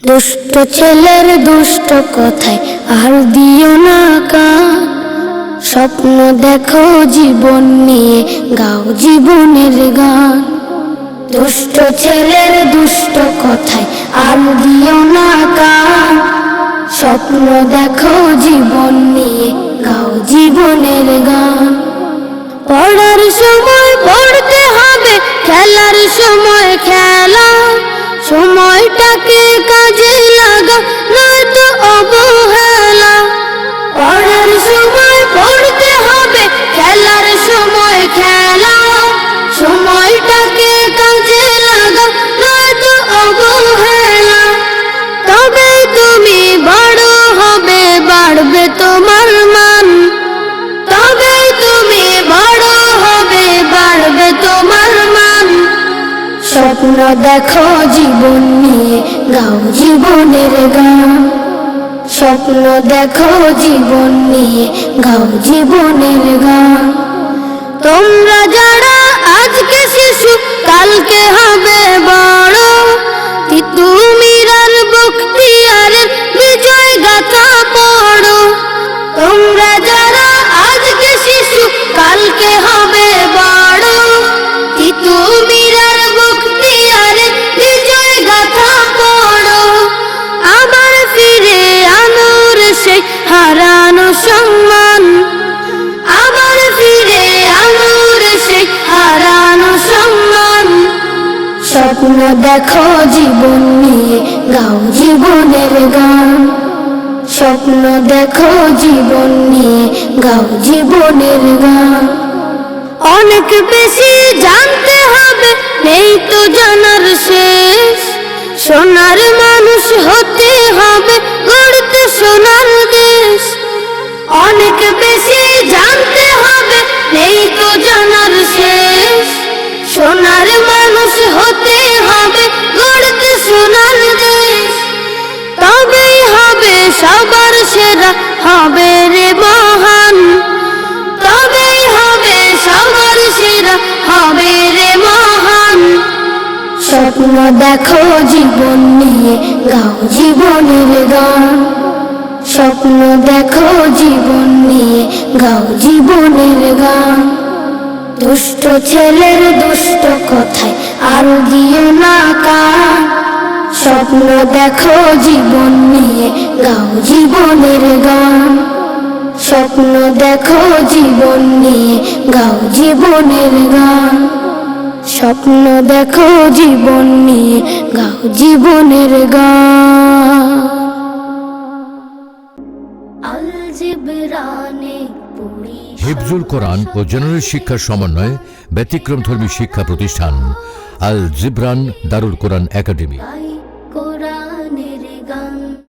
দুষ্ট ছেলের দুষ্ট কথায় আর দিও না কান, স্বপ্ন দেখো জীবন নিয়ে গাও জীবনের গান। দুষ্ট ছেলের দুষ্ট কথায় আর দিও না কান, স্বপ্ন দেখো জীবন নিয়ে গাও জীবনের গান। পড়ার সময় পড়তে হবে, খেলার সময় খেলা, সময়টাকে কাজে লাগা নয়তো অবহেলা। পড়ার সময় পড়তে হবে, খেলার সময় খেলা, সময়টাকে কাজে লাগা নয়তো অবহেলা। তবে তুমি বড় হবে, বাড়বে তোমার মান, তবে তুমি বড় হবে, বাড়বে তোমার মান। স্বপ্ন দেখো জীবন নিয়ে গাও জীবনের গান, স্বপ্ন দেখো জীবন নিয়ে গাও জীবনের গান। তোমরা যারা আজকে শিশু কালকে হবে বড়, তিতুমিরার বখতিয়ারের বিজয় গাথা পড়ো। তোমরা যারা আজকে শিশু কালকে হবে বড়, তিতুমিরার বখতিয়ারের বিজয় গাথা পড়ো। আবার ফিরে আনোর সেই হারানো সম্মান, আবার ফিরে আনোর সেই হারানো সম্মান। স্বপ্ন দেখো জীবন নিয়ে গাও জীবনের গান, স্বপ্ন দেখো জীবন নিয়ে গাও জীবনের গান। অনেক বেশি জানতে হবে, নেই তো জানার শেষ, সোনার মানুষ হতে হবে, গড়তে সোনার দেশ। অনেক বেশি জানতে হবে, নেই তো জানার শেষ, সোনার মানুষ হতে হবে, গড়তে সোনার দেশ। তবেই হবে সবার সেরা, হবে রে মহান, তবেই হবে সবার সেরা, হবে রে মহান। স্বপ্ন দেখো জীবন নিয়ে গাও জীবনের গান, স্বপ্ন দেখো জীবন নিয়ে গাও জীবনের গান। দুষ্ট ছেলের দুষ্ট কথায় আর দিও না কান, স্বপ্ন দেখো জীবন নিয়ে গাও জীবনের গান, স্বপ্ন দেখো জীবন নিয়ে গাও জীবনের গান, স্বপ্ন দেখো জীবন নিয়ে গাও জীবনের গান। আল জিবরানে পড়ি হিফজুল কোরআন ও জেনারেল শিক্ষার সমন্বয়ে ব্যতিক্রমধর্মী শিক্ষা প্রতিষ্ঠান আল জিবরান দারুল কোরআন একাডেমি।